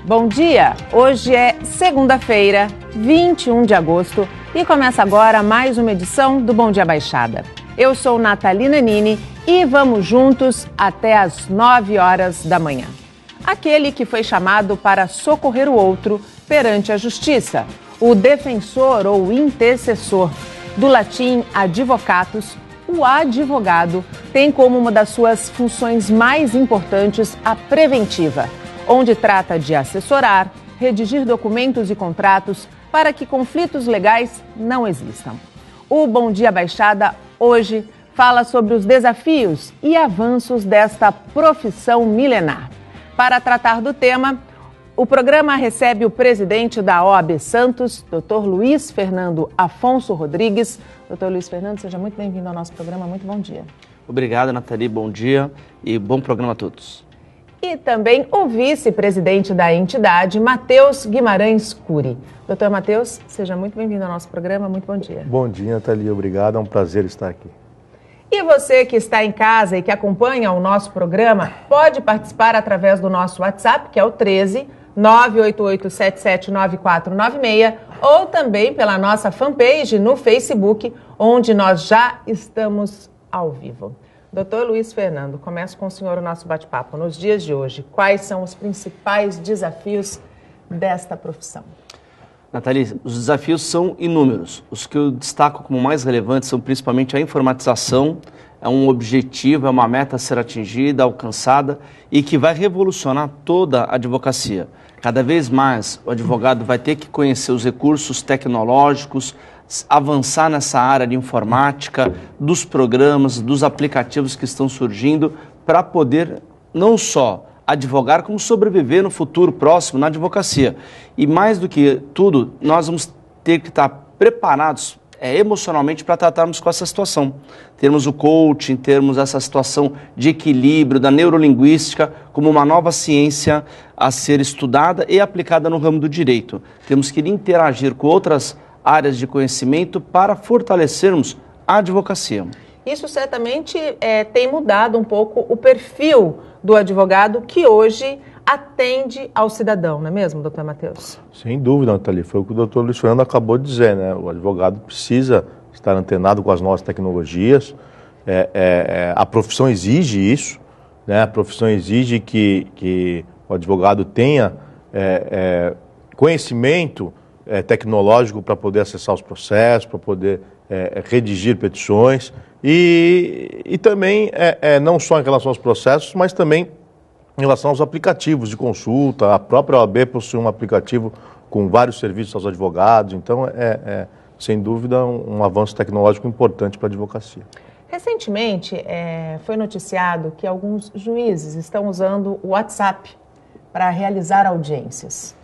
Bom dia! Hoje é segunda-feira, 21 de agosto e começa agora mais uma edição do Bom Dia Baixada. Eu sou Natalina Nini e vamos juntos até às 9 horas da manhã. Aquele que foi chamado para socorrer o outro perante a justiça, o defensor ou intercessor, do latim advocatus, o advogado tem como uma das suas funções mais importantes a preventiva, onde trata de assessorar, redigir documentos e contratos para que conflitos legais não existam. O Bom Dia Baixada hoje fala sobre os desafios e avanços desta profissão milenar. Para tratar do tema, o programa recebe o presidente da OAB Santos, Dr. Luiz Fernando Afonso Rodrigues. Dr. Luiz Fernando, seja muito bem-vindo ao nosso programa. Muito bom dia. Obrigado, Nathalie. Bom dia e bom programa a todos. E também o vice-presidente da entidade, Matheus Guimarães Cury. Doutor Matheus, seja muito bem-vindo ao nosso programa. Muito bom dia. Bom dia, Nathalie. Obrigado. É um prazer estar aqui. E você que está em casa e que acompanha o nosso programa, pode participar através do nosso WhatsApp, que é o 13 988779496, ou também pela nossa fanpage no Facebook, onde nós já estamos ao vivo. Doutor Luiz Fernando, começo com o senhor o nosso bate-papo. Nos dias de hoje, quais são os principais desafios desta profissão? Nathalie, os desafios são inúmeros. Os que eu destaco como mais relevantes são principalmente a informatização. É um objetivo, é uma meta a ser atingida, alcançada e que vai revolucionar toda a advocacia. Cada vez mais o advogado vai ter que conhecer os recursos tecnológicos, avançar nessa área de informática, dos programas, dos aplicativos que estão surgindo para poder não só advogar, como sobreviver no futuro próximo na advocacia. E mais do que tudo, nós vamos ter que estar preparados emocionalmente para tratarmos com essa situação. Termos o coaching, termos essa situação de equilíbrio da neurolinguística como uma nova ciência a ser estudada e aplicada no ramo do direito. Temos que interagir com outras áreas de conhecimento para fortalecermos a advocacia. Isso certamente tem mudado um pouco o perfil do advogado que hoje atende ao cidadão, não é mesmo, doutor Matheus? Sem dúvida, Nathalie. Foi o que o doutor Luiz Fernando acabou de dizer, né? O advogado precisa estar antenado com as novas tecnologias. A profissão exige isso, né? A profissão exige que o advogado tenha conhecimento tecnológico para poder acessar os processos, para poder redigir petições e também não só em relação aos processos, mas também em relação aos aplicativos de consulta. A própria OAB possui um aplicativo com vários serviços aos advogados, então sem dúvida um avanço tecnológico importante para a advocacia. Recentemente foi noticiado que alguns juízes estão usando o WhatsApp para realizar audiências.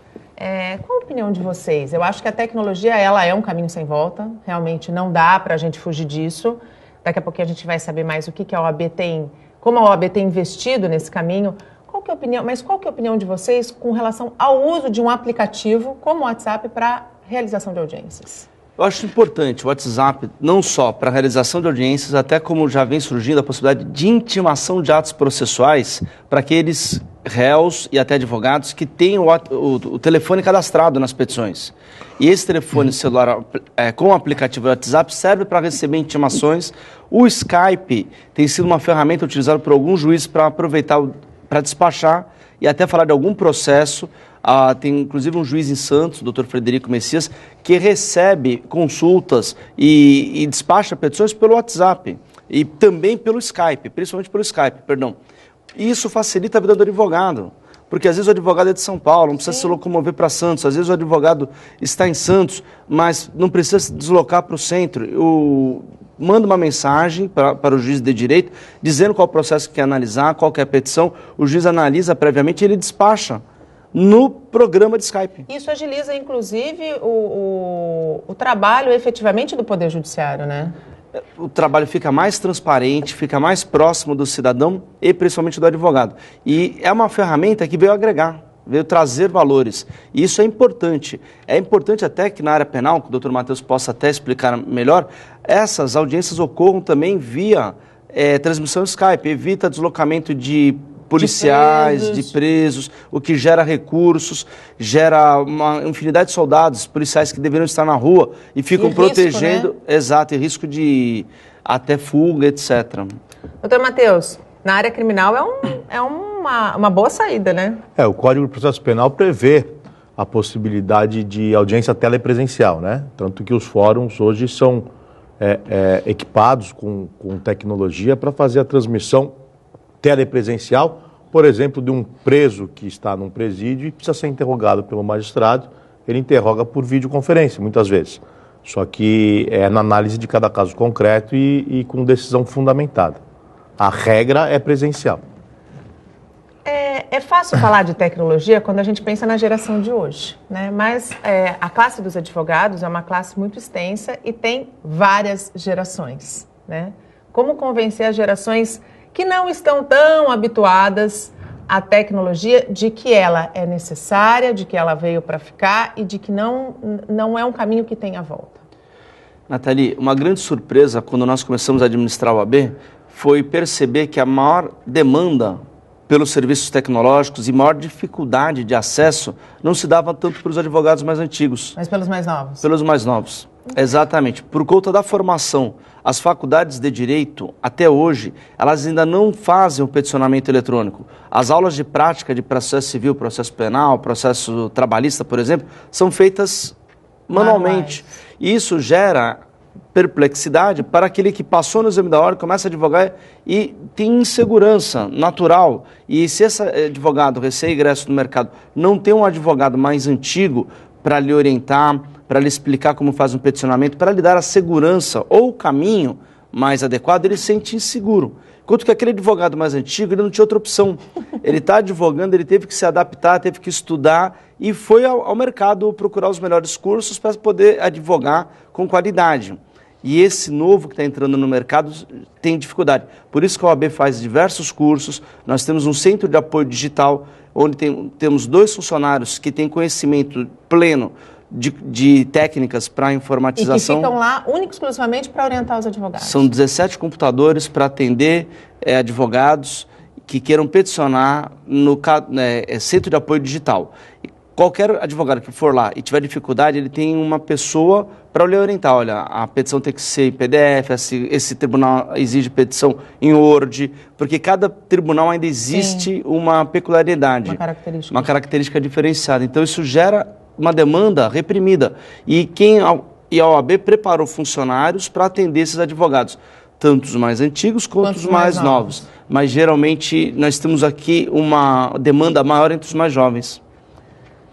Qual a opinião de vocês? Eu acho que a tecnologia ela é um caminho sem volta, realmente não dá para a gente fugir disso. Daqui a pouquinho a gente vai saber mais o que a OAB tem, como a OAB tem investido nesse caminho. Qual que é a opinião de vocês com relação ao uso de um aplicativo como o WhatsApp para realização de audiências? Eu acho importante o WhatsApp não só para a realização de audiências, até como já vem surgindo a possibilidade de intimação de atos processuais para aqueles réus e até advogados que têm o telefone cadastrado nas petições. E esse telefone celular com o aplicativo WhatsApp serve para receber intimações. O Skype tem sido uma ferramenta utilizada por alguns juízes para aproveitar, para despachar e até falar de algum processo. Tem inclusive um juiz em Santos, o Dr. Frederico Messias, que recebe consultas e despacha petições pelo WhatsApp e também pelo Skype, principalmente pelo Skype, perdão. Isso facilita a vida do advogado, porque às vezes o advogado é de São Paulo, não precisa se locomover para Santos, às vezes o advogado está em Santos, mas não precisa se deslocar para o centro. Manda uma mensagem para o juiz de direito, dizendo qual processo que quer analisar, qual que é a petição, o juiz analisa previamente e ele despacha no programa de Skype. Isso agiliza, inclusive, o trabalho efetivamente do Poder Judiciário, né? O trabalho fica mais transparente, fica mais próximo do cidadão e principalmente do advogado. E é uma ferramenta que veio agregar, veio trazer valores. E isso é importante. É importante até que na área penal, que o Dr. Matheus possa até explicar melhor, essas audiências ocorram também via transmissão Skype, evita deslocamento de policiais, de presos, o que gera recursos, gera uma infinidade de soldados, policiais que deveriam estar na rua e ficam protegendo, risco, né? Exato, e risco de até fuga, etc. Doutor Matheus, na área criminal é uma boa saída, né? O Código de Processo Penal prevê a possibilidade de audiência telepresencial, né? Tanto que os fóruns hoje são equipados com tecnologia para fazer a transmissão telepresencial, por exemplo, de um preso que está num presídio e precisa ser interrogado pelo magistrado, ele interroga por videoconferência, muitas vezes. Só que é na análise de cada caso concreto e com decisão fundamentada. A regra é presencial. É fácil falar de tecnologia quando a gente pensa na geração de hoje, né? Mas a classe dos advogados é uma classe muito extensa e tem várias gerações, né? Como convencer as gerações que não estão tão habituadas à tecnologia de que ela é necessária, de que ela veio para ficar e de que não é um caminho que tenha volta? Nathalie, uma grande surpresa quando nós começamos a administrar o OAB foi perceber que a maior demanda pelos serviços tecnológicos e maior dificuldade de acesso não se dava tanto para os advogados mais antigos. Mas pelos mais novos? Pelos mais novos, exatamente. Por conta da formação, as faculdades de Direito, até hoje, elas ainda não fazem o peticionamento eletrônico. As aulas de prática de processo civil, processo penal, processo trabalhista, por exemplo, são feitas manualmente. E isso gera perplexidade para aquele que passou no exame da ordem, começa a advogar e tem insegurança natural. E se esse advogado recém-ingresso no mercado não tem um advogado mais antigo para lhe orientar, para lhe explicar como faz um peticionamento, para lhe dar a segurança ou o caminho mais adequado, ele se sente inseguro. Enquanto que aquele advogado mais antigo, ele não tinha outra opção. Ele está advogando, ele teve que se adaptar, teve que estudar e foi ao mercado procurar os melhores cursos para poder advogar com qualidade. E esse novo que está entrando no mercado tem dificuldade. Por isso que a OAB faz diversos cursos. Nós temos um centro de apoio digital, onde temos 2 funcionários que têm conhecimento pleno de técnicas para informatização. E que ficam lá único e exclusivamente para orientar os advogados. São 17 computadores para atender advogados que queiram peticionar no centro de apoio digital. Qualquer advogado que for lá e tiver dificuldade, ele tem uma pessoa para lhe orientar. Olha, a petição tem que ser em PDF, esse tribunal exige petição em Word, porque cada tribunal ainda existe uma peculiaridade. Uma característica diferenciada. Então, isso gera uma demanda reprimida. E a OAB preparou funcionários para atender esses advogados, tanto os mais antigos quanto os mais novos. Mas, geralmente, nós temos aqui uma demanda maior entre os mais jovens.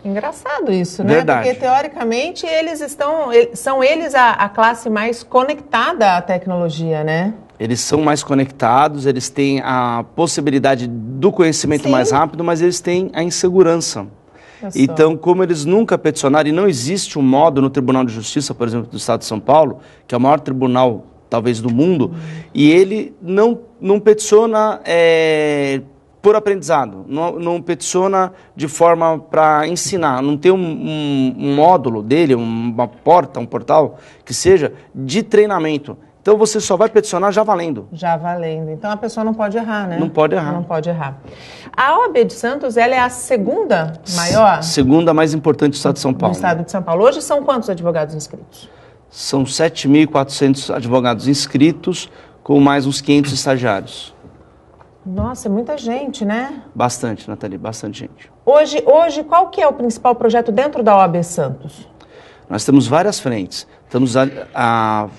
Engraçado isso, né? Verdade. Porque, teoricamente, são eles a classe mais conectada à tecnologia, né? Eles são mais conectados, eles têm a possibilidade do conhecimento mais rápido, mas eles têm a insegurança. Então, como eles nunca peticionaram, e não existe um modo no Tribunal de Justiça, por exemplo, do Estado de São Paulo, que é o maior tribunal, talvez, do mundo, e ele não peticiona por aprendizado, não peticiona de forma para ensinar, não tem um módulo dele, uma porta, um portal, que seja de treinamento. Então você só vai peticionar já valendo. Já valendo. Então a pessoa não pode errar, né? Não pode errar. Não pode errar. A OAB de Santos, ela é a segunda maior? Segunda mais importante do Estado de São Paulo. Do Estado de São Paulo. Hoje são quantos advogados inscritos? São 7.400 advogados inscritos, com mais uns 500 estagiários. Nossa, é muita gente, né? Bastante, Nathalie, bastante gente. Hoje, qual que é o principal projeto dentro da OAB Santos? Nós temos várias frentes. Estamos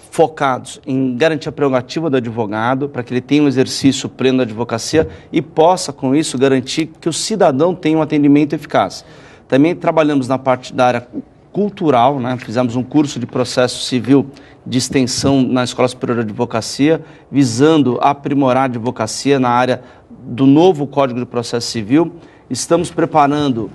focados em garantir a prerrogativa do advogado, para que ele tenha um exercício pleno da advocacia e possa, com isso, garantir que o cidadão tenha um atendimento eficaz. Também trabalhamos na parte da área cultural, né? Fizemos um curso de processo civil de extensão na Escola Superior de Advocacia, visando aprimorar a advocacia na área do novo Código de Processo Civil. Estamos preparando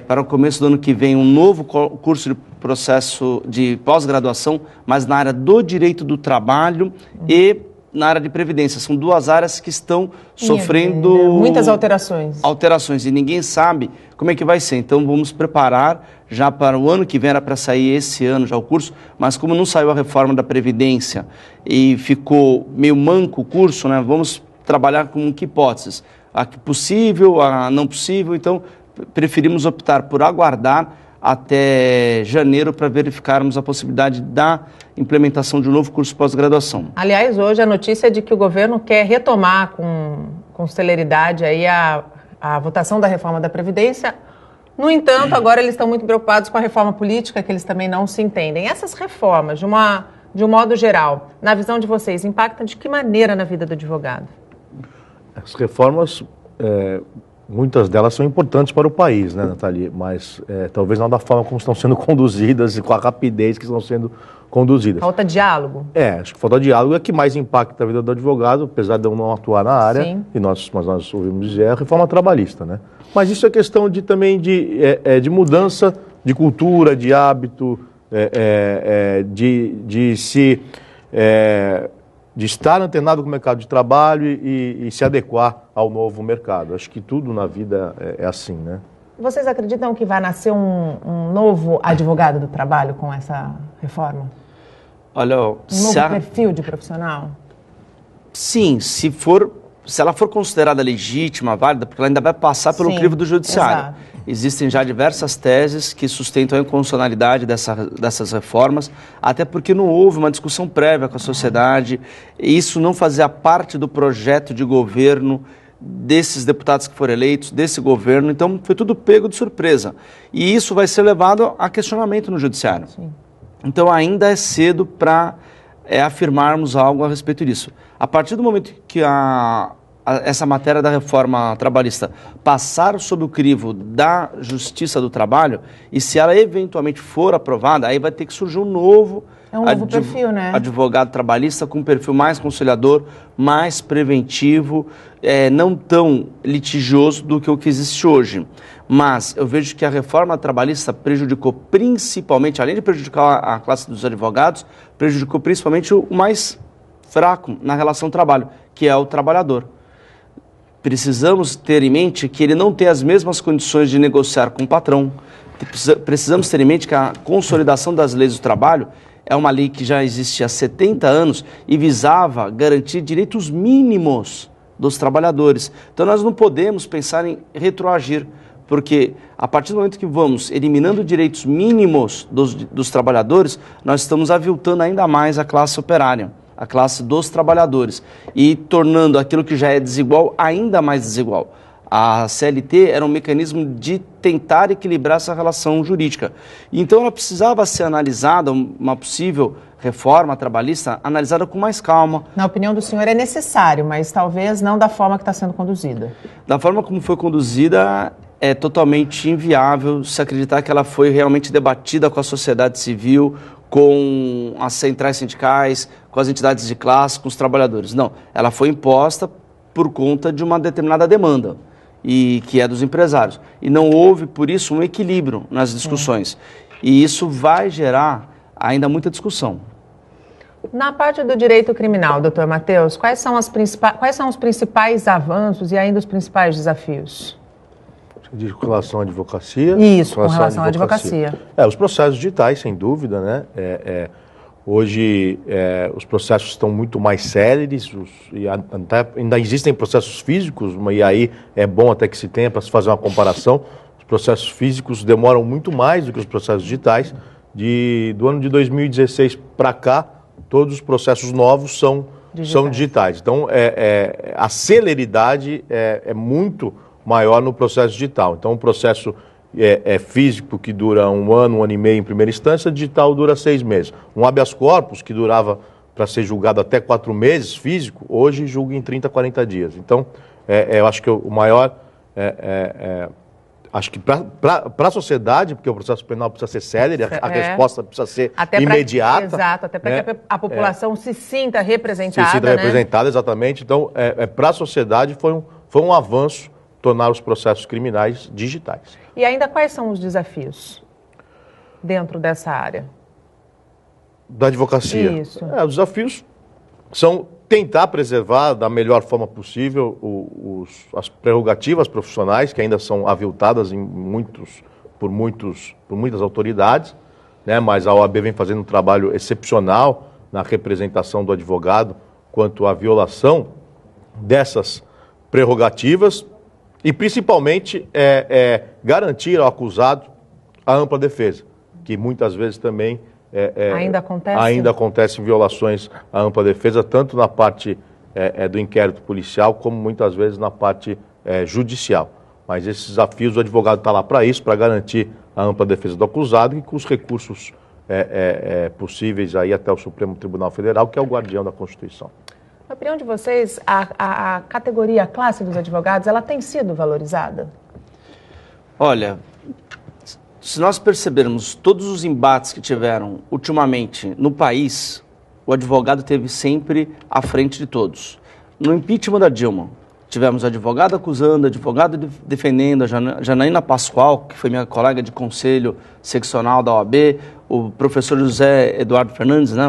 para o começo do ano que vem um novo curso de processo de pós-graduação, mas na área do direito do trabalho e na área de previdência. São 2 áreas que estão sofrendo muitas alterações e ninguém sabe como é que vai ser. Então vamos preparar já para o ano que vem, era para sair esse ano já o curso, mas como não saiu a reforma da Previdência e ficou meio manco o curso, né, vamos trabalhar com que hipóteses? a possível, a não possível, então preferimos optar por aguardar até janeiro para verificarmos a possibilidade da implementação de um novo curso de pós-graduação. Aliás, hoje a notícia é de que o governo quer retomar com celeridade aí a votação da reforma da Previdência. No entanto, agora eles estão muito preocupados com a reforma política, que eles também não se entendem. Essas reformas, de um modo geral, na visão de vocês, impactam de que maneira na vida do advogado? As reformas, muitas delas são importantes para o país, né, Nathalie? Mas talvez não da forma como estão sendo conduzidas e com a rapidez que estão sendo conduzidas. Falta diálogo? Acho que falta diálogo é que mais impacta a vida do advogado, apesar de eu não atuar na área. Sim. Mas nós ouvimos dizer a reforma trabalhista, né? Mas isso é questão também de mudança de cultura, de hábito, de estar antenado com o mercado de trabalho e se adequar ao novo mercado. Acho que tudo na vida é assim, né? Vocês acreditam que vai nascer um novo advogado do trabalho com essa reforma? Olha, um novo perfil de profissional? Sim, se ela for considerada legítima, válida, porque ela ainda vai passar pelo crivo do judiciário. Exato. Existem já diversas teses que sustentam a inconstitucionalidade dessas reformas, até porque não houve uma discussão prévia com a sociedade, e isso não fazia parte do projeto de governo desses deputados que foram eleitos, desse governo, então foi tudo pego de surpresa. E isso vai ser levado a questionamento no judiciário. Sim. Então ainda é cedo para afirmarmos algo a respeito disso. A partir do momento que essa matéria da reforma trabalhista passar sob o crivo da Justiça do Trabalho, e se ela eventualmente for aprovada, aí vai ter que surgir um novo perfil, né? Advogado trabalhista com um perfil mais conciliador, mais preventivo, não tão litigioso do que o que existe hoje. Mas eu vejo que a reforma trabalhista prejudicou principalmente, além de prejudicar a classe dos advogados, prejudicou principalmente o mais fraco na relação trabalho, que é o trabalhador. Precisamos ter em mente que ele não tem as mesmas condições de negociar com o patrão. Precisamos ter em mente que a consolidação das leis do trabalho é uma lei que já existe há 70 anos e visava garantir direitos mínimos dos trabalhadores. Então nós não podemos pensar em retroagir, porque a partir do momento que vamos eliminando direitos mínimos dos trabalhadores, nós estamos aviltando ainda mais a classe operária, a classe dos trabalhadores, e tornando aquilo que já é desigual ainda mais desigual. A CLT era um mecanismo de tentar equilibrar essa relação jurídica. Então ela precisava ser analisada, uma possível reforma trabalhista, analisada com mais calma. Na opinião do senhor é necessário, mas talvez não da forma que está sendo conduzida. Da forma como foi conduzida, é totalmente inviável se acreditar que ela foi realmente debatida com a sociedade civil, com as centrais sindicais, com as entidades de classe, com os trabalhadores. Não, ela foi imposta por conta de uma determinada demanda, e que é dos empresários. E não houve, por isso, um equilíbrio nas discussões. E isso vai gerar ainda muita discussão. Na parte do direito criminal, doutor Matheus, quais são os principais avanços e ainda os principais desafios? Você diz com relação à advocacia? Isso, com relação à advocacia. Os processos digitais, sem dúvida, né? Hoje, os processos estão muito mais céleres, ainda existem processos físicos, e aí é bom até que se tenha para se fazer uma comparação. Os processos físicos demoram muito mais do que os processos digitais. Do ano de 2016 para cá, todos os processos novos são digitais. Então, a celeridade é muito maior no processo digital. Então, o processo físico que dura um ano e meio em primeira instância, digital dura 6 meses. Um habeas corpus que durava para ser julgado até 4 meses físico, hoje julga em 30, 40 dias. Então, eu acho que o maior... acho que para a sociedade, porque o processo penal precisa ser célere, a resposta precisa ser imediata. Exato, até para que a população se sinta representada. Se sinta representada, exatamente. Então, para a sociedade foi um avanço tornar os processos criminais digitais. E ainda quais são os desafios dentro dessa área? Da advocacia? Isso. Os desafios são tentar preservar da melhor forma possível as prerrogativas profissionais, que ainda são aviltadas por muitas autoridades, né? Mas a OAB vem fazendo um trabalho excepcional na representação do advogado quanto à violação dessas prerrogativas e, principalmente, garantir ao acusado a ampla defesa, que muitas vezes também ainda acontecem violações à ampla defesa, tanto na parte do inquérito policial, como muitas vezes na parte judicial. Mas esses desafios, o advogado está lá para isso, para garantir a ampla defesa do acusado e com os recursos possíveis aí até o Supremo Tribunal Federal, que é o guardião da Constituição. Na opinião de vocês, a categoria, a classe dos advogados, ela tem sido valorizada? Olha, se nós percebermos todos os embates que tiveram ultimamente no país, o advogado esteve sempre à frente de todos. No impeachment da Dilma, tivemos advogado acusando, advogado defendendo, a Janaína Pascoal, que foi minha colega de conselho seccional da OAB, o professor José Eduardo Fernandes, né?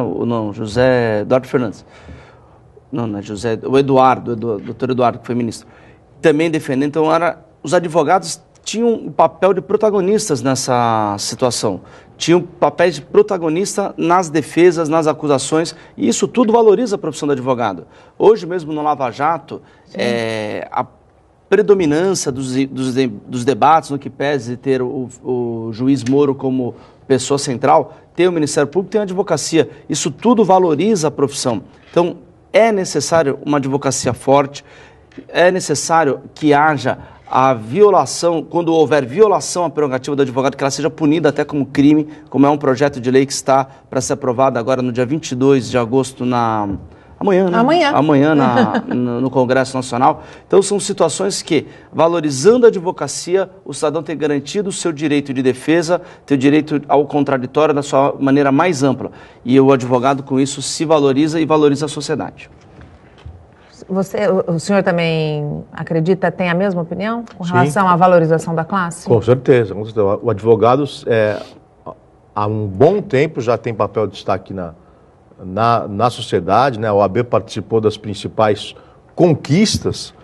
José Eduardo Fernandes. Não é José, o doutor Eduardo, que foi ministro, também defendendo. Então, os advogados tinham o papel de protagonistas nessa situação. Tinham papéis de protagonista nas defesas, nas acusações, e isso tudo valoriza a profissão do advogado. Hoje mesmo no Lava Jato, a predominância dos debates, no que pese ter o juiz Moro como pessoa central, tem o Ministério Público, tem a advocacia. Isso tudo valoriza a profissão. Então, é necessário uma advocacia forte, é necessário que haja a violação, quando houver violação à prerrogativa do advogado, que ela seja punida até como crime, como é um projeto de lei que está para ser aprovado agora no dia 22 de agosto, amanhã, né? Amanhã no Congresso Nacional. Então são situações que, valorizando a advocacia, o cidadão tem garantido o seu direito de defesa, tem o direito ao contraditório da sua maneira mais ampla. E o advogado com isso se valoriza e valoriza a sociedade. O senhor também acredita, tem a mesma opinião com relação à valorização da classe? Com certeza, com certeza. O advogado há um bom tempo já tem papel de destaque na sociedade, né? A OAB participou das principais conquistas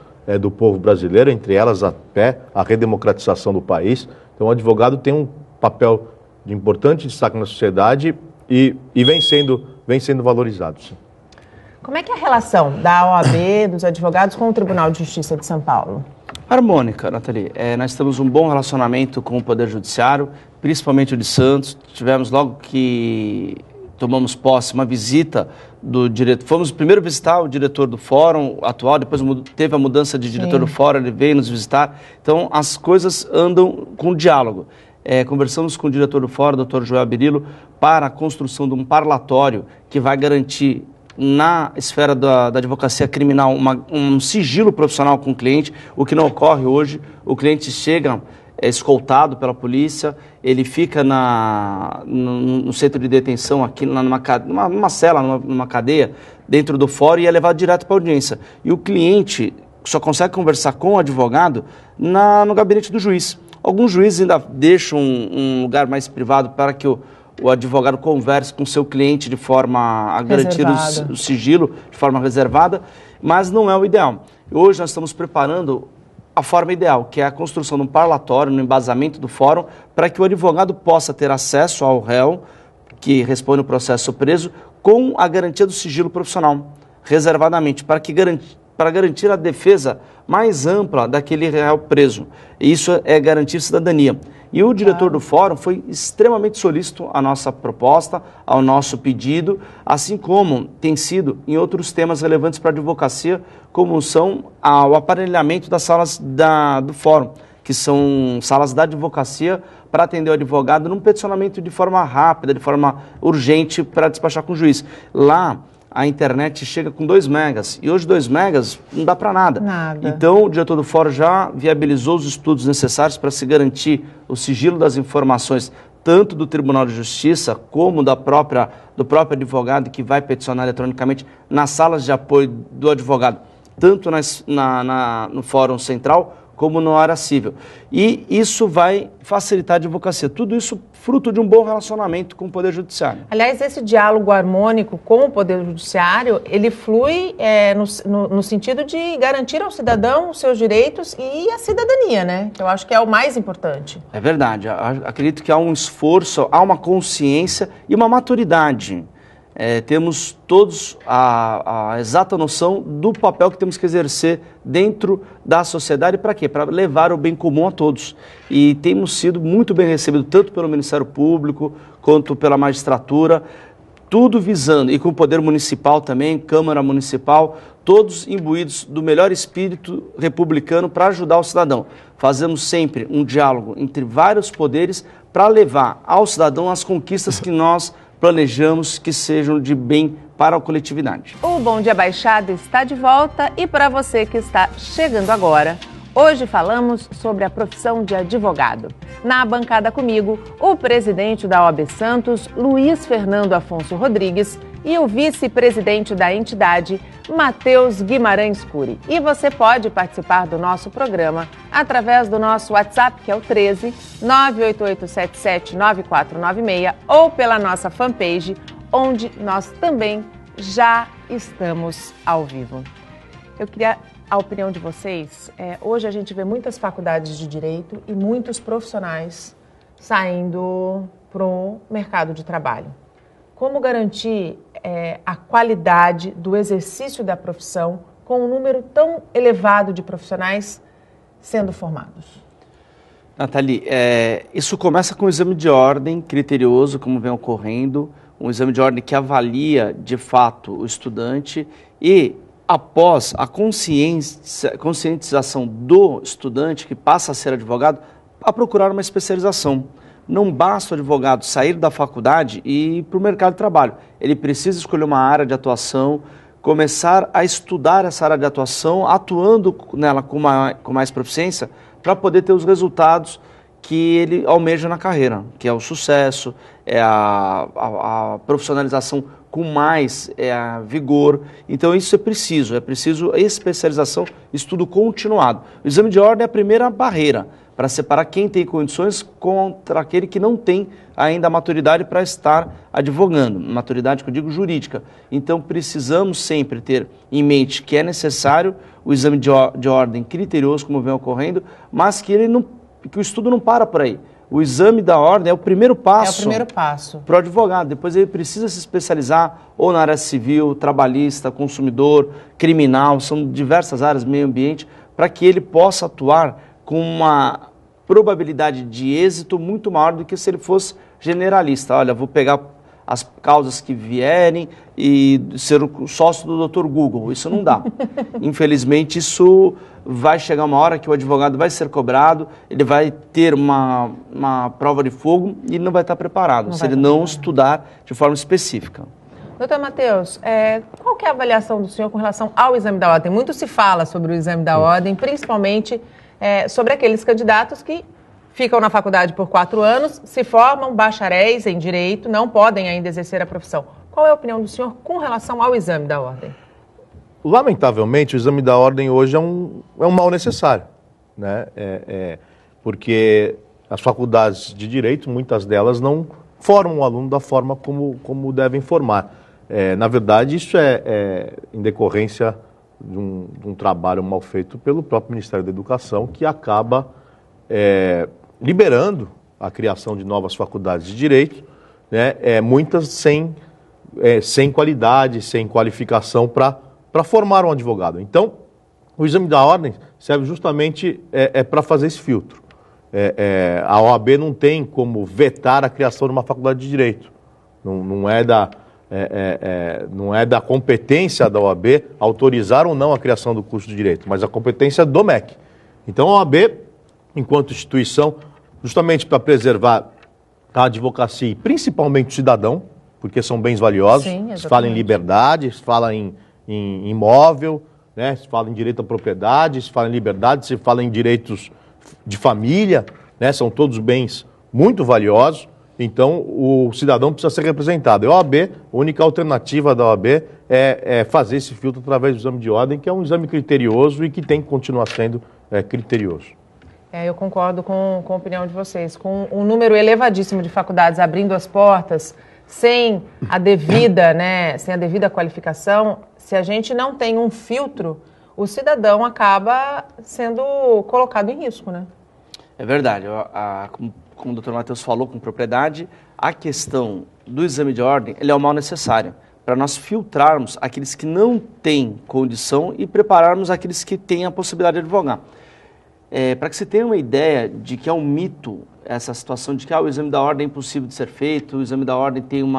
do povo brasileiro, entre elas até a redemocratização do país. Então o advogado tem um papel de importante destaque na sociedade e vem sendo valorizado. Sim. Como é que é a relação da OAB, dos advogados, com o Tribunal de Justiça de São Paulo? Harmônica, Nathalie. Nós temos um bom relacionamento com o Poder Judiciário, principalmente o de Santos. Tivemos, logo que tomamos posse, uma visita do diretor. Fomos primeiro visitar o diretor do fórum atual, depois teve a mudança de diretor do fórum, ele veio nos visitar. Então, as coisas andam com diálogo. Conversamos com o diretor do fórum, Dr. Joel Berilo, para a construção de um parlatório que vai garantir na esfera da advocacia criminal um sigilo profissional com o cliente, o que não ocorre hoje. O cliente chega escoltado pela polícia, ele fica no centro de detenção, aqui numa cela, numa cadeia, dentro do fórum, e é levado direto para a audiência. E o cliente só consegue conversar com o advogado no gabinete do juiz. Alguns juízes ainda deixam um lugar mais privado para que o advogado converse com o seu cliente de forma a garantir o sigilo, de forma reservada, mas não é o ideal. Hoje nós estamos preparando a forma ideal, que é a construção de um parlatório, no embasamento do fórum, para que o advogado possa ter acesso ao réu, que responde o processo preso, com a garantia do sigilo profissional, reservadamente, para garantir a defesa mais ampla daquele réu preso. E isso é garantir cidadania. E o diretor do fórum foi extremamente solícito à nossa proposta, ao nosso pedido, assim como tem sido em outros temas relevantes para a advocacia, como são o aparelhamento das salas do fórum, que são salas da advocacia para atender o advogado num peticionamento de forma rápida, de forma urgente, para despachar com o juiz. Lá, a internet chega com 2 megas, e hoje 2 megas não dá para nada. Então, o diretor do fórum já viabilizou os estudos necessários para se garantir o sigilo das informações, tanto do Tribunal de Justiça, como do próprio advogado que vai peticionar eletronicamente nas salas de apoio do advogado, tanto no Fórum Central, como na área civil. E isso vai facilitar a advocacia. Tudo isso fruto de um bom relacionamento com o Poder Judiciário. Aliás, esse diálogo harmônico com o Poder Judiciário, ele flui no sentido de garantir ao cidadão os seus direitos e a cidadania, né? Que eu acho que é o mais importante. É verdade. Acredito que há um esforço, há uma consciência e uma maturidade temos todos a exata noção do papel que temos que exercer dentro da sociedade. Para quê? Para levar o bem comum a todos. E temos sido muito bem recebidos, tanto pelo Ministério Público, quanto pela magistratura, tudo visando, e com o Poder Municipal também, Câmara Municipal, todos imbuídos do melhor espírito republicano para ajudar o cidadão. Fazemos sempre um diálogo entre vários poderes para levar ao cidadão as conquistas que nós planejamos que sejam de bem para a coletividade. O Bom Dia Baixada está de volta e para você que está chegando agora, hoje falamos sobre a profissão de advogado. Na bancada comigo, o presidente da OAB Santos, Luiz Fernando Afonso Rodrigues, e o vice-presidente da entidade, Matheus Guimarães Cury. E você pode participar do nosso programa através do nosso WhatsApp, que é o 13 988779496, ou pela nossa fanpage, onde nós também já estamos ao vivo. Eu queria a opinião de vocês. Hoje a gente vê muitas faculdades de direito e muitos profissionais saindo para o mercado de trabalho. Como garantir a qualidade do exercício da profissão com um número tão elevado de profissionais sendo formados? Nathalie, isso começa com o exame de ordem criterioso, como vem ocorrendo, um exame de ordem que avalia, de fato, o estudante e, após a conscientização do estudante, que passa a ser advogado, a procurar uma especialização. Não basta o advogado sair da faculdade e ir para o mercado de trabalho. Ele precisa escolher uma área de atuação, começar a estudar essa área de atuação, atuando nela com mais proficiência, para poder ter os resultados que ele almeja na carreira, que é o sucesso, é a profissionalização com mais vigor. Então isso é preciso especialização, estudo continuado. O exame de ordem é a primeira barreira para separar quem tem condições contra aquele que não tem ainda a maturidade para estar advogando, maturidade que eu digo jurídica. Então precisamos sempre ter em mente que é necessário o exame de ordem criterioso, como vem ocorrendo, mas que o estudo não para por aí. O exame da ordem é o primeiro passo para o advogado. Depois ele precisa se especializar ou na área civil, trabalhista, consumidor, criminal, são diversas áreas, meio ambiente, para que ele possa atuar com uma probabilidade de êxito muito maior do que se ele fosse generalista. Olha, vou pegar as causas que vierem e ser o sócio do Dr. Google. Isso não dá. Infelizmente, isso vai chegar uma hora que o advogado vai ser cobrado, ele vai ter uma prova de fogo e ele não vai estar preparado, se ele não estudar de forma específica. Doutor Matheus, qual que é a avaliação do senhor com relação ao exame da ordem? Muito se fala sobre o exame da ordem, principalmente sobre aqueles candidatos que ficam na faculdade por 4 anos, se formam bacharéis em direito, não podem ainda exercer a profissão. Qual é a opinião do senhor com relação ao exame da ordem? Lamentavelmente, o exame da ordem hoje é um mal necessário, né? Porque as faculdades de direito, muitas delas não formam o aluno da forma como devem formar. Na verdade, isso é em decorrência de um trabalho mal feito pelo próprio Ministério da Educação, que acaba liberando a criação de novas faculdades de direito, né? Muitas sem qualidade, sem qualificação para formar um advogado. Então, o exame da ordem serve justamente para fazer esse filtro. A OAB não tem como vetar a criação de uma faculdade de direito. Não é da competência da OAB autorizar ou não a criação do curso de direito, mas a competência do MEC. Então, a OAB, enquanto instituição, justamente para preservar a advocacia e principalmente o cidadão, porque são bens valiosos. Sim, se fala em liberdade, se fala em imóvel, né? Se fala em direito à propriedade, se fala em liberdade, se fala em direitos de família, né? São todos bens muito valiosos, então o cidadão precisa ser representado. E a OAB, a única alternativa da OAB é fazer esse filtro através do exame de ordem, que é um exame criterioso e que tem que continuar sendo criterioso. Eu concordo com a opinião de vocês. Com um número elevadíssimo de faculdades abrindo as portas, sem a devida qualificação, se a gente não tem um filtro, o cidadão acaba sendo colocado em risco, né? É verdade. Como o doutor Matheus falou com propriedade, a questão do exame de ordem ele é o mal necessário para nós filtrarmos aqueles que não têm condição e prepararmos aqueles que têm a possibilidade de advogar. Para que você tenha uma ideia de que é um mito essa situação de que o exame da ordem é impossível de ser feito, o exame da ordem tem um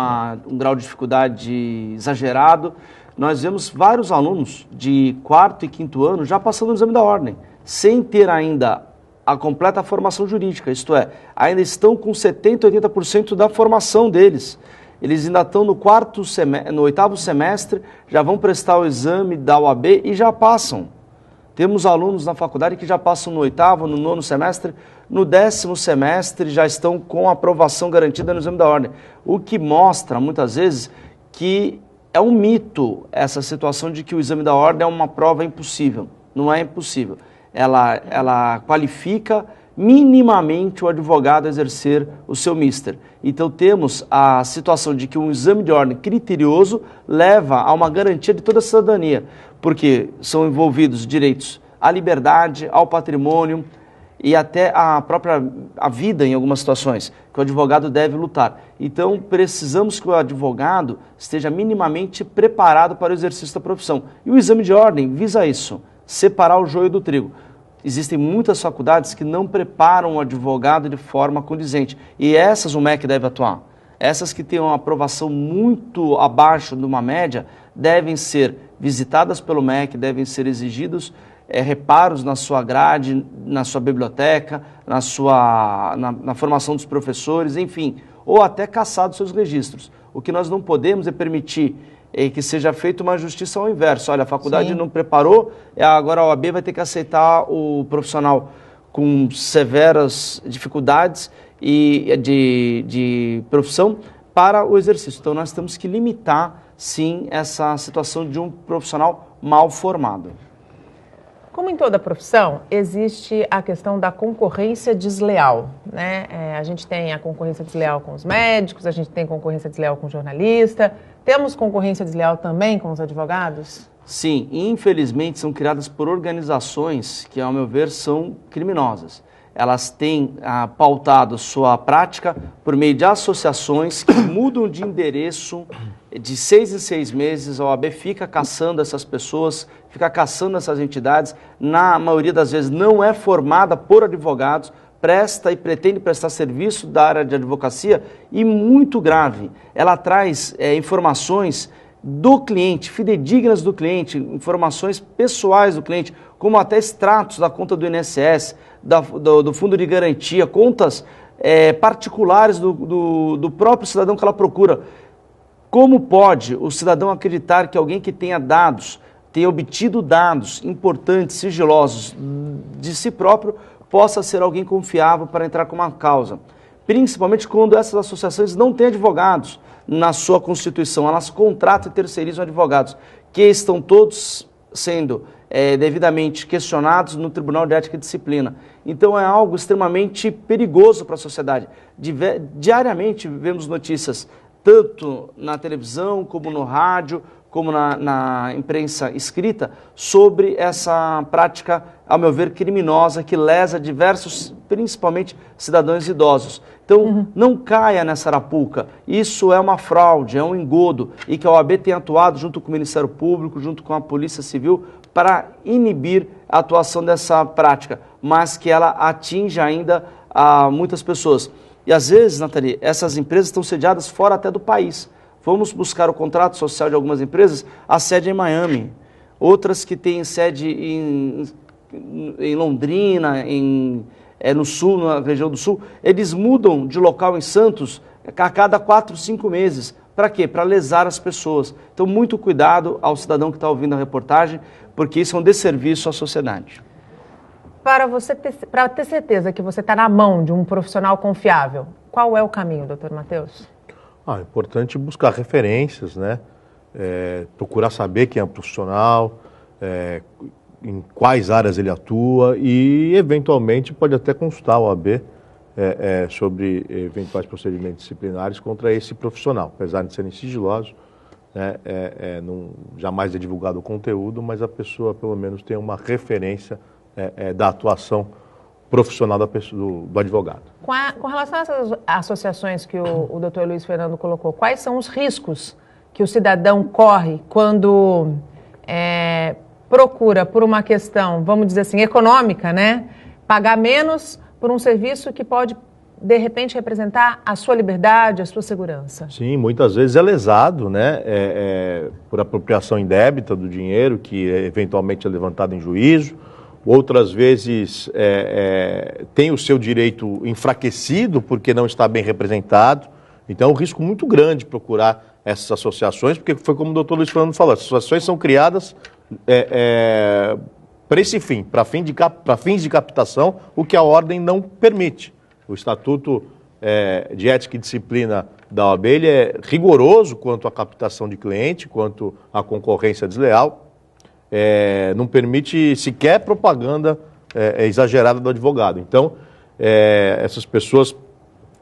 grau de dificuldade exagerado, nós vemos vários alunos de 4º e 5º ano já passando no exame da ordem, sem ter ainda a completa formação jurídica, isto é, ainda estão com 70%, 80% da formação deles. Eles ainda estão no 8º semestre, já vão prestar o exame da OAB e já passam. Temos alunos na faculdade que já passam no 8º, no 9º semestre, no 10º semestre já estão com aprovação garantida no exame da ordem. O que mostra, muitas vezes, que é um mito essa situação de que o exame da ordem é uma prova impossível. Não é impossível. Ela qualifica minimamente o advogado a exercer o seu mister. Então temos a situação de que um exame de ordem criterioso leva a uma garantia de toda a cidadania, porque são envolvidos direitos à liberdade, ao patrimônio e até a vida em algumas situações, que o advogado deve lutar. Então precisamos que o advogado esteja minimamente preparado para o exercício da profissão. E o exame de ordem visa isso, separar o joio do trigo. Existem muitas faculdades que não preparam o advogado de forma condizente. E essas o MEC deve atuar. Essas que têm uma aprovação muito abaixo de uma média devem ser visitadas pelo MEC, devem ser exigidos reparos na sua grade, na sua biblioteca, na formação dos professores, enfim, ou até cassados seus registros. O que nós não podemos é permitir que seja feita uma justiça ao inverso. Olha, a faculdade não preparou, agora a OAB vai ter que aceitar o profissional com severas dificuldades de profissão para o exercício. Então nós temos que limitar, sim, essa situação de um profissional mal formado. Como em toda profissão, existe a questão da concorrência desleal, né? A gente tem a concorrência desleal com os médicos, a gente tem concorrência desleal com o jornalista. Temos concorrência desleal também com os advogados? Sim, infelizmente são criadas por organizações que, ao meu ver, são criminosas. Elas têm pautado sua prática por meio de associações que mudam de endereço de 6 em 6 meses. A OAB fica caçando essas pessoas, fica caçando essas entidades. Na maioria das vezes não é formada por advogados, presta e pretende prestar serviço da área de advocacia e, muito grave, ela traz informações do cliente, fidedignas do cliente, informações pessoais do cliente, como até extratos da conta do INSS, do fundo de garantia, contas particulares do próprio cidadão que ela procura. Como pode o cidadão acreditar que alguém que tenha obtido dados importantes, sigilosos de si próprio, possa ser alguém confiável para entrar com uma causa? Principalmente quando essas associações não têm advogados na sua constituição, elas contratam e terceirizam advogados, que estão todos sendo devidamente questionados no Tribunal de Ética e Disciplina. Então é algo extremamente perigoso para a sociedade. Diariamente vemos notícias, tanto na televisão, como no rádio, como na imprensa escrita, sobre essa prática, ao meu ver, criminosa, que lesa diversos, principalmente cidadãos idosos. Então, não caia nessa arapuca. Isso é uma fraude, é um engodo, e que a OAB tem atuado junto com o Ministério Público, junto com a Polícia Civil, para inibir a atuação dessa prática, mas que ela atinge ainda a muitas pessoas. E às vezes, Nathalie, essas empresas estão sediadas fora até do país. Vamos buscar o contrato social de algumas empresas, a sede é em Miami. Outras que têm sede em Londrina, no sul, na região do sul, eles mudam de local em Santos a cada 4, 5 meses. Para quê? Para lesar as pessoas. Então, muito cuidado ao cidadão que está ouvindo a reportagem, porque isso é um desserviço à sociedade. Para ter certeza que você está na mão de um profissional confiável, qual é o caminho, doutor Matheus? É importante buscar referências, né? Procurar saber quem é o profissional, em quais áreas ele atua e, eventualmente, pode até consultar a OAB sobre eventuais procedimentos disciplinares contra esse profissional, apesar de serem sigilosos, né? Jamais é divulgado o conteúdo, mas a pessoa, pelo menos, tem uma referência da atuação profissional do advogado. Com relação a essas associações que o doutor Luiz Fernando colocou, quais são os riscos que o cidadão corre quando procura por uma questão, vamos dizer assim, econômica, né? Pagar menos por um serviço que pode, de repente, representar a sua liberdade, a sua segurança. Sim, muitas vezes é lesado, né? Por apropriação indébita do dinheiro, que eventualmente é levantado em juízo. Outras vezes tem o seu direito enfraquecido porque não está bem representado. Então é um risco muito grande procurar essas associações, porque foi como o doutor Luiz Fernando falou, as associações são criadas para esse fim, para fins de captação, o que a ordem não permite. O Estatuto de Ética e Disciplina da OAB ele é rigoroso quanto à captação de cliente, quanto à concorrência desleal. Não permite sequer propaganda exagerada do advogado. Então, essas pessoas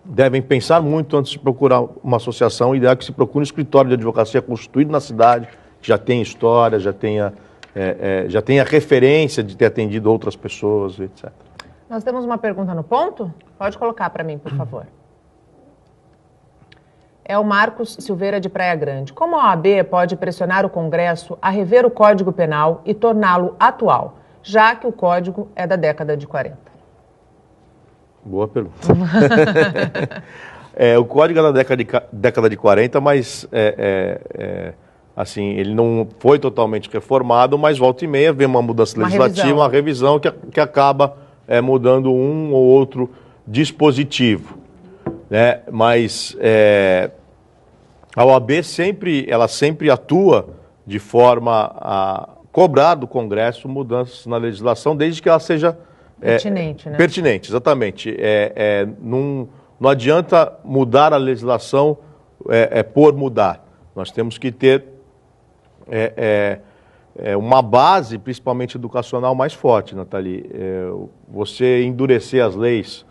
devem pensar muito antes de procurar uma associação. O ideal é que se procure um escritório de advocacia constituído na cidade, que já tenha história, já tenha referência de ter atendido outras pessoas, etc. Nós temos uma pergunta no ponto? Pode colocar para mim, por favor. É o Marcos Silveira de Praia Grande. Como a OAB pode pressionar o Congresso a rever o Código Penal e torná-lo atual, já que o Código é da década de 40? Boa pergunta. O Código é da década de 40, mas assim, ele não foi totalmente reformado, mas volta e meia vem uma mudança legislativa, uma revisão que acaba mudando um ou outro dispositivo, né? Mas a OAB sempre atua de forma a cobrar do Congresso mudanças na legislação, desde que ela seja pertinente, né? Pertinente, exatamente. Não adianta mudar a legislação por mudar. Nós temos que ter uma base, principalmente educacional, mais forte, Nathalie. Você endurecer as leis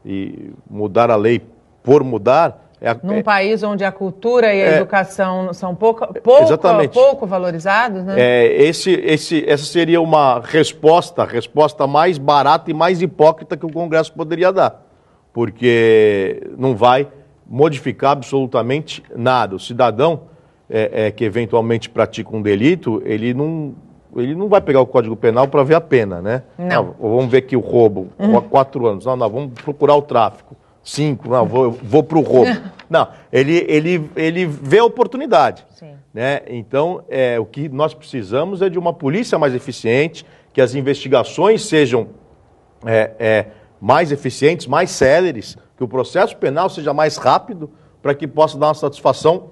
e mudar a lei por mudar... Num país onde a cultura e a educação são pouco valorizados, né? Essa seria uma resposta mais barata e mais hipócrita que o Congresso poderia dar, porque não vai modificar absolutamente nada. O cidadão que eventualmente pratica um delito, ele não vai pegar o Código Penal para ver a pena, né? Não. Vamos ver aqui o roubo, 4 anos. Não, vamos procurar o tráfico. 5, não, vou para o roubo. Não, ele vê a oportunidade. Sim. Né? Então, o que nós precisamos é de uma polícia mais eficiente, que as investigações sejam mais eficientes, mais céleres, que o processo penal seja mais rápido, para que possa dar uma satisfação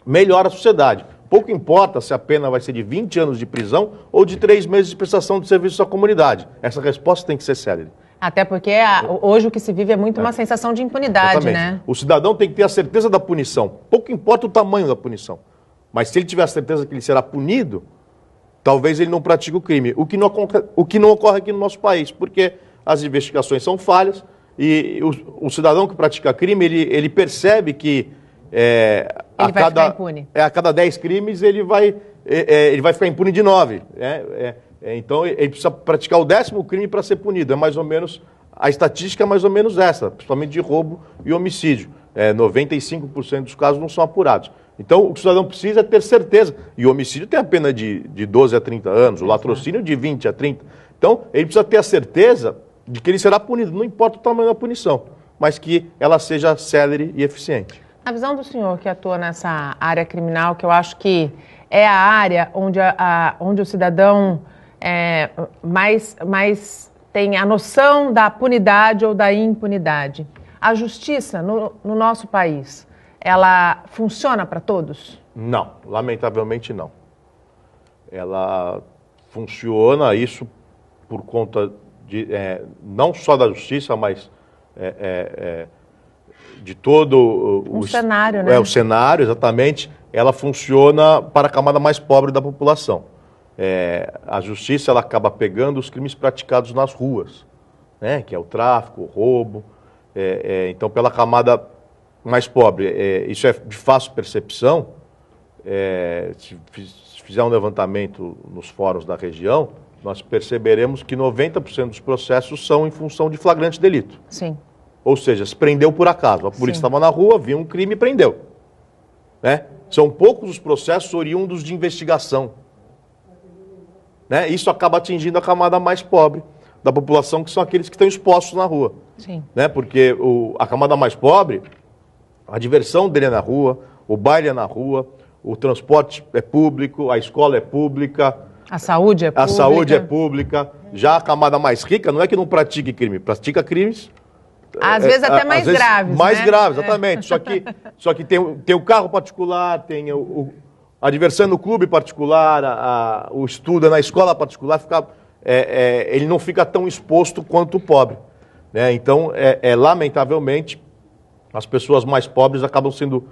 melhor à sociedade. Pouco importa se a pena vai ser de 20 anos de prisão ou de 3 meses de prestação de serviço à comunidade. Essa resposta tem que ser célere. Até porque hoje o que se vive é muito uma sensação de impunidade, exatamente, né? O cidadão tem que ter a certeza da punição. Pouco importa o tamanho da punição. Mas se ele tiver a certeza que ele será punido, talvez ele não pratique o crime. O que não ocorre aqui no nosso país, porque as investigações são falhas e o cidadão que pratica crime, ele percebe que a cada 10 crimes ele vai ficar impune de 9. Então, ele precisa praticar o 10º crime para ser punido. A estatística é mais ou menos essa, principalmente de roubo e homicídio. 95% dos casos não são apurados. Então, o que o cidadão precisa é ter certeza. E o homicídio tem a pena de 12 a 30 anos, o latrocínio de 20 a 30. Então, ele precisa ter a certeza de que ele será punido, não importa o tamanho da punição, mas que ela seja célere e eficiente. A visão do senhor que atua nessa área criminal, que eu acho que é a área onde o cidadão mais tem a noção da punidade ou da impunidade. A justiça no nosso país, ela funciona para todos? Não, lamentavelmente não. Ela funciona, isso por conta de, não só da justiça, mas de todo o cenário, né? O cenário, exatamente. Ela funciona para a camada mais pobre da população. A justiça ela acaba pegando os crimes praticados nas ruas, né? Que é o tráfico, o roubo. Então, pela camada mais pobre, isso é de fácil percepção. Se fizer um levantamento nos fóruns da região, nós perceberemos que 90% dos processos são em função de flagrante delito. Sim. Ou seja, se prendeu por acaso. A polícia estava na rua, viu um crime e prendeu. Né? São poucos os processos oriundos de investigação. Né? Isso acaba atingindo a camada mais pobre da população, que são aqueles que estão expostos na rua. Sim. Né? Porque a camada mais pobre, a diversão dele é na rua, o baile é na rua, o transporte é público, a escola é pública. A saúde é pública. A saúde é pública. Já a camada mais rica não é que não pratique crime, pratica crimes. Às vezes até mais graves. Mais né? graves, exatamente. Só que tem o carro particular, tem a diversão no clube particular, o estudo na escola particular, ele não fica tão exposto quanto o pobre. Né? Então, lamentavelmente, as pessoas mais pobres acabam sendo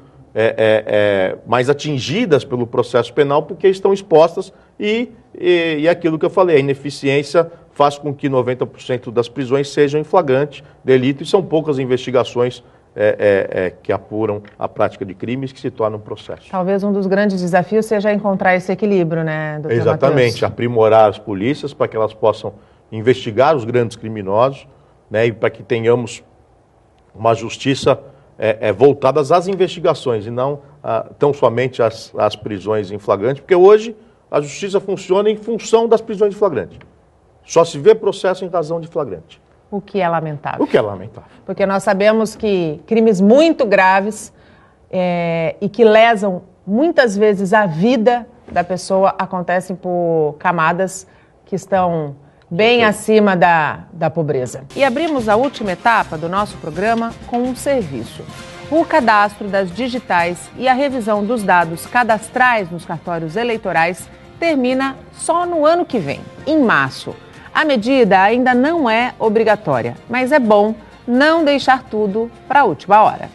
mais atingidas pelo processo penal porque estão expostas e aquilo que eu falei, a ineficiência faz com que 90% das prisões sejam em flagrante delito e são poucas investigações que apuram a prática de crimes que se tornam processo. Talvez um dos grandes desafios seja encontrar esse equilíbrio, né, doutor Exatamente, Matheus? aprimorar as polícias para que elas possam investigar os grandes criminosos, né, e para que tenhamos uma justiça voltada às investigações e não tão somente às prisões em flagrante, porque hoje a justiça funciona em função das prisões em flagrante. Só se vê processo em razão de flagrante. O que é lamentável. O que é lamentável. Porque nós sabemos que crimes muito graves e que lesam muitas vezes a vida da pessoa acontecem por camadas que estão bem acima da pobreza. E abrimos a última etapa do nosso programa com um serviço. O cadastro das digitais e a revisão dos dados cadastrais nos cartórios eleitorais termina só no ano que vem, em março. A medida ainda não é obrigatória, mas é bom não deixar tudo para a última hora.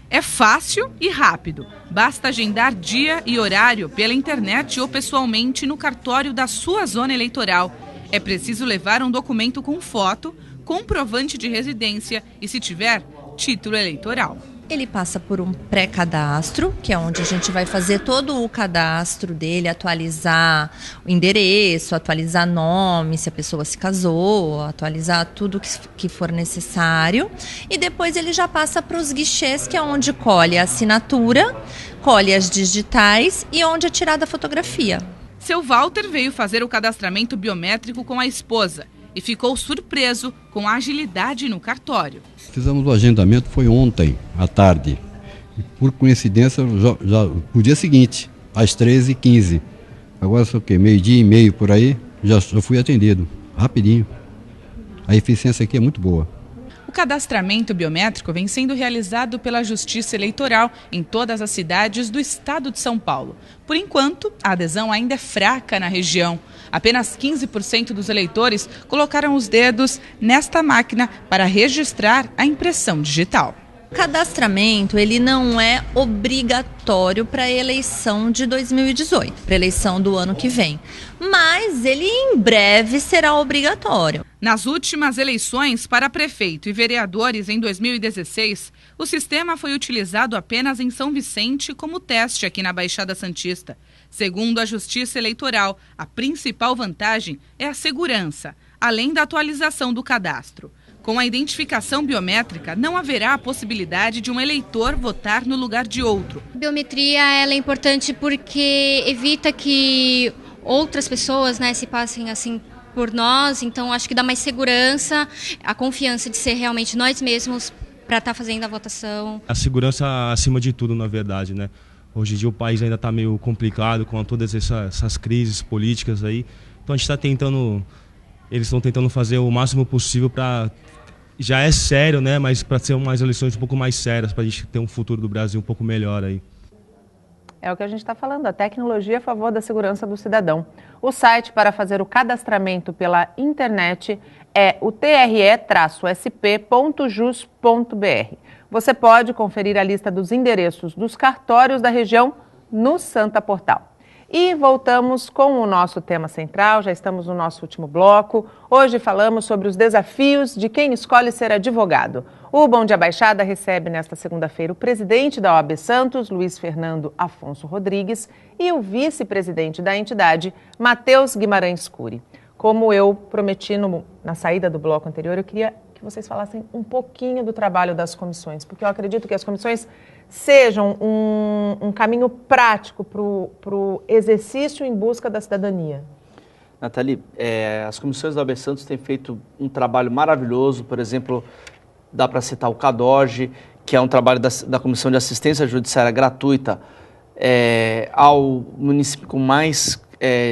É fácil e rápido. Basta agendar dia e horário pela internet ou pessoalmente no cartório da sua zona eleitoral. É preciso levar um documento com foto, comprovante de residência e, se tiver, título eleitoral. Ele passa por um pré-cadastro, que é onde a gente vai fazer todo o cadastro dele, atualizar o endereço, atualizar nome, se a pessoa se casou, atualizar tudo que for necessário. E depois ele já passa para os guichês, que é onde colhe a assinatura, colhe as digitais e onde é tirada a fotografia. Seu Walter veio fazer o cadastramento biométrico com a esposa e ficou surpreso com a agilidade no cartório. Fizemos o agendamento, foi ontem à tarde. E por coincidência, já no dia seguinte, às 13h15. Agora, sei o quê, meio-dia e meio por aí, já fui atendido, rapidinho. A eficiência aqui é muito boa. O cadastramento biométrico vem sendo realizado pela Justiça Eleitoral em todas as cidades do estado de São Paulo. Por enquanto, a adesão ainda é fraca na região. Apenas 15% dos eleitores colocaram os dedos nesta máquina para registrar a impressão digital. O cadastramento ele não é obrigatório para a eleição de 2018, para a eleição do ano que vem, mas ele em breve será obrigatório. Nas últimas eleições para prefeito e vereadores em 2016, o sistema foi utilizado apenas em São Vicente como teste aqui na Baixada Santista. Segundo a Justiça Eleitoral, a principal vantagem é a segurança, além da atualização do cadastro. Com a identificação biométrica, não haverá a possibilidade de um eleitor votar no lugar de outro. A biometria ela é importante porque evita que outras pessoas, se passem assim por nós, então acho que dá mais segurança, a confiança de ser realmente nós mesmos para estar fazendo a votação. A segurança acima de tudo, na verdade, né? Hoje em dia o país ainda está meio complicado com todas essas crises políticas aí, então a gente está tentando, eles estão tentando fazer o máximo possível para... Já é sério, né? Mas para ser umas eleições um pouco mais sérias, para a gente ter um futuro do Brasil um pouco melhor aí. É o que a gente está falando, a tecnologia a favor da segurança do cidadão. O site para fazer o cadastramento pela internet é o tre-sp.jus.br. Você pode conferir a lista dos endereços dos cartórios da região no Santa Portal. E voltamos com o nosso tema central, já estamos no nosso último bloco. Hoje falamos sobre os desafios de quem escolhe ser advogado. O Bom Dia Baixada recebe nesta segunda-feira o presidente da OAB Santos, Luiz Fernando Afonso Rodrigues, e o vice-presidente da entidade, Matheus Guimarães Cury. Como eu prometi na saída do bloco anterior, eu queria que vocês falassem um pouquinho do trabalho das comissões, porque eu acredito que as comissões sejam um caminho prático para o exercício em busca da cidadania. Nathalie, as comissões da OAB Santos têm feito um trabalho maravilhoso, por exemplo, dá para citar o CADOG, que é um trabalho da Comissão de Assistência Judiciária Gratuita ao município com mais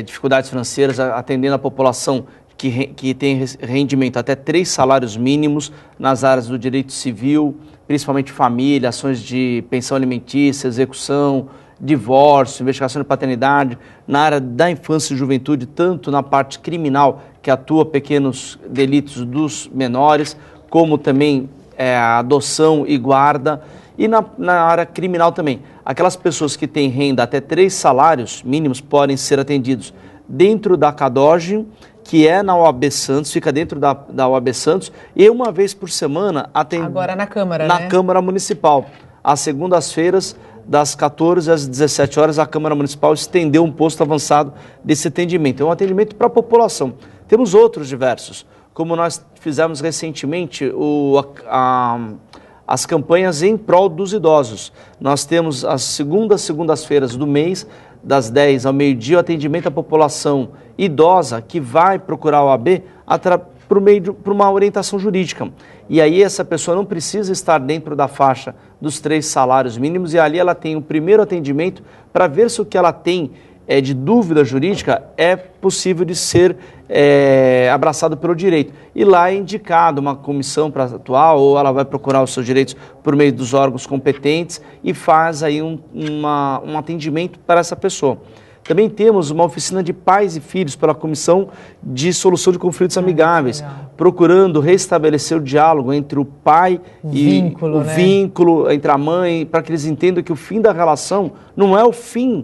dificuldades financeiras, atendendo a população que tem rendimento até 3 salários mínimos nas áreas do direito civil, principalmente família, ações de pensão alimentícia, execução, divórcio, investigação de paternidade, na área da infância e juventude, tanto na parte criminal, que atua pequenos delitos dos menores, como também a adoção e guarda, e na área criminal também. Aquelas pessoas que têm renda até 3 salários mínimos podem ser atendidos dentro da CADOG, que é na OAB Santos, fica dentro da OAB Santos, e uma vez por semana atende... Agora na Câmara, na Câmara Municipal. Às segundas-feiras, das 14 às 17 horas, a Câmara Municipal estendeu um posto avançado desse atendimento. É um atendimento para a população. Temos outros diversos, como nós fizemos recentemente as campanhas em prol dos idosos. Nós temos as segundas-feiras do mês, das 10 ao meio-dia, o atendimento à população idosa que vai procurar a OAB por uma orientação jurídica. E aí essa pessoa não precisa estar dentro da faixa dos 3 salários mínimos, e ali ela tem o primeiro atendimento para ver se o que ela tem de dúvida jurídica é possível de ser abraçado pelo direito. E lá é indicado uma comissão para atuar, ou ela vai procurar os seus direitos por meio dos órgãos competentes e faz aí um atendimento para essa pessoa. Também temos uma oficina de pais e filhos pela Comissão de Solução de Conflitos Amigáveis, procurando restabelecer o diálogo entre o pai e o vínculo entre a mãe, para que eles entendam que o fim da relação não é o fim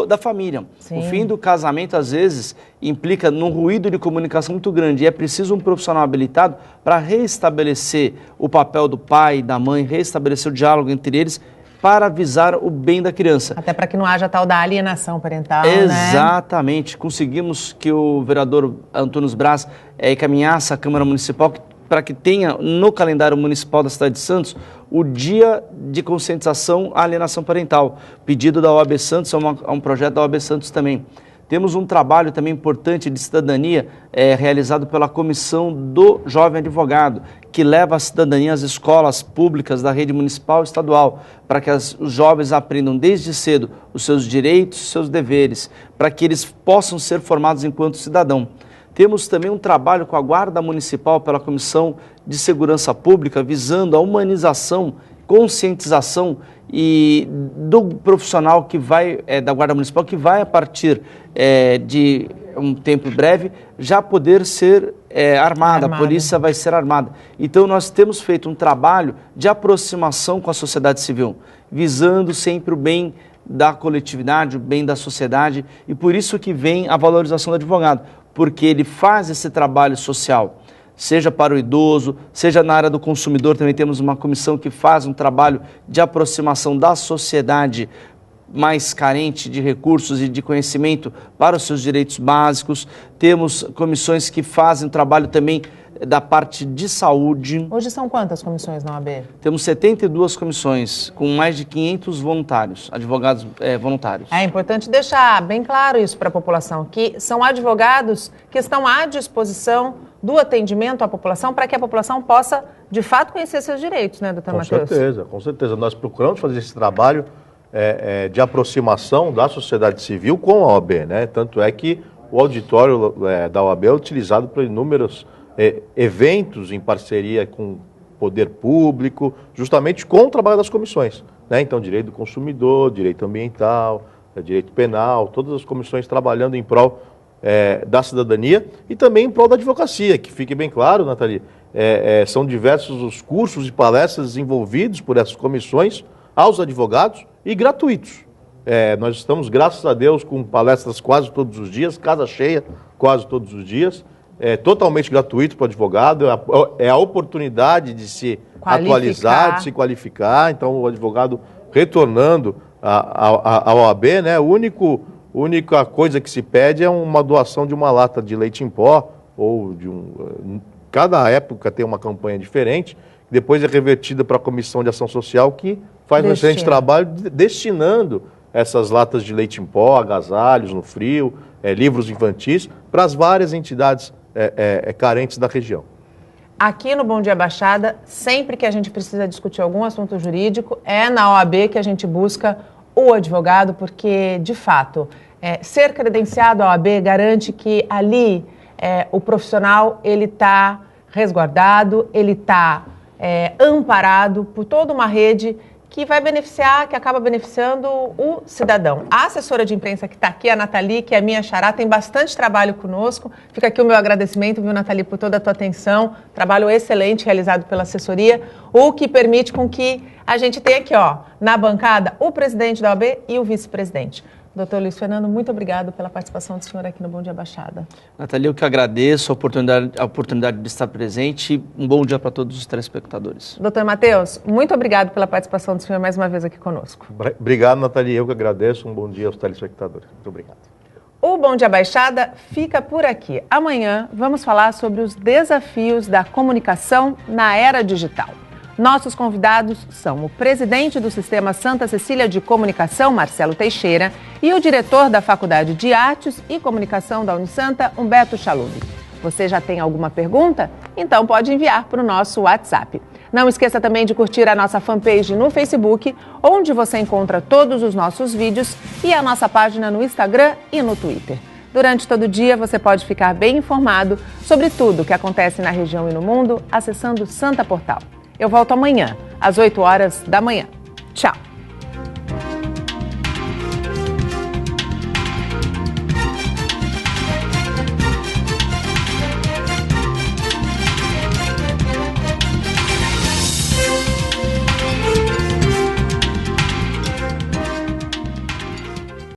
da família. Sim. O fim do casamento, às vezes, implica num ruído de comunicação muito grande, e é preciso um profissional habilitado para restabelecer o papel do pai e da mãe, restabelecer o diálogo entre eles, para avisar o bem da criança. Até para que não haja tal da alienação parental, Exatamente. Né? Conseguimos que o vereador Antônio Braz encaminhasse à Câmara Municipal para que tenha no calendário municipal da cidade de Santos o dia de conscientização à alienação parental. Pedido da OAB Santos, é um projeto da OAB Santos também. Temos um trabalho também importante de cidadania realizado pela Comissão do Jovem Advogado, que leva a cidadania às escolas públicas da rede municipal e estadual, para que os jovens aprendam desde cedo os seus direitos, os seus deveres, para que eles possam ser formados enquanto cidadão. Temos também um trabalho com a Guarda Municipal pela Comissão de Segurança Pública, visando a humanização, conscientização e do profissional que vai, da Guarda Municipal, que vai, a partir de um tempo breve, já poder ser armada, a polícia vai ser armada. Então, nós temos feito um trabalho de aproximação com a sociedade civil, visando sempre o bem da coletividade, o bem da sociedade, e por isso que vem a valorização do advogado, porque ele faz esse trabalho social, seja para o idoso, seja na área do consumidor. Também temos uma comissão que faz um trabalho de aproximação da sociedade mais carente de recursos e de conhecimento para os seus direitos básicos. Temos comissões que fazem um trabalho também da parte de saúde. Hoje são quantas comissões na OAB? Temos 72 comissões, com mais de 500 voluntários, advogados voluntários. É importante deixar bem claro isso para a população, que são advogados que estão à disposição do atendimento à população, para que a população possa, de fato, conhecer seus direitos, né, doutor Matheus? Com certeza. Nós procuramos fazer esse trabalho de aproximação da sociedade civil com a OAB, né? Tanto é que o auditório da OAB é utilizado por inúmeros eventos em parceria com o poder público, justamente com o trabalho das comissões, né? Então, direito do consumidor, direito ambiental, direito penal, todas as comissões trabalhando em prol da cidadania e também em prol da advocacia, que fique bem claro, Nathalie, são diversos os cursos e palestras desenvolvidos por essas comissões aos advogados e gratuitos. Nós estamos, graças a Deus, com palestras quase todos os dias, casa cheia quase todos os dias, totalmente gratuito para o advogado, é a oportunidade de se atualizar, de se qualificar. Então, o advogado retornando à OAB, né, a única coisa que se pede é uma doação de uma lata de leite em pó ou de cada época tem uma campanha diferente, depois é revertida para a Comissão de Ação Social, que faz um excelente trabalho destinando essas latas de leite em pó, agasalhos no frio, livros infantis, para as várias entidades carentes da região. Aqui no Bom Dia Baixada, sempre que a gente precisa discutir algum assunto jurídico, é na OAB que a gente busca o advogado, porque, de fato, ser credenciado à OAB garante que ali o profissional ele está resguardado, ele está amparado por toda uma rede que vai beneficiar, que acaba beneficiando o cidadão. A assessora de imprensa que está aqui, a Nathalie, que é minha xará, tem bastante trabalho conosco. Fica aqui o meu agradecimento, viu, Nathalie, por toda a tua atenção. Trabalho excelente realizado pela assessoria, o que permite com que a gente tenha aqui, ó, na bancada, o presidente da OAB e o vice-presidente. Doutor Luiz Fernando, muito obrigado pela participação do senhor aqui no Bom Dia Baixada. Nathalie, eu que agradeço a oportunidade de estar presente. Um bom dia para todos os telespectadores. Doutor Matheus, muito obrigado pela participação do senhor mais uma vez aqui conosco. Obrigado, Nathalie. Eu que agradeço. Um bom dia aos telespectadores. Muito obrigado. O Bom Dia Baixada fica por aqui. Amanhã vamos falar sobre os desafios da comunicação na era digital. Nossos convidados são o presidente do Sistema Santa Cecília de Comunicação, Marcelo Teixeira, e o diretor da Faculdade de Artes e Comunicação da Unisanta, Humberto Chalub. Você já tem alguma pergunta? Então pode enviar para o nosso WhatsApp. Não esqueça também de curtir a nossa fanpage no Facebook, onde você encontra todos os nossos vídeos, e a nossa página no Instagram e no Twitter. Durante todo o dia você pode ficar bem informado sobre tudo o que acontece na região e no mundo acessando o Santa Portal. Eu volto amanhã, às 8 horas da manhã. Tchau!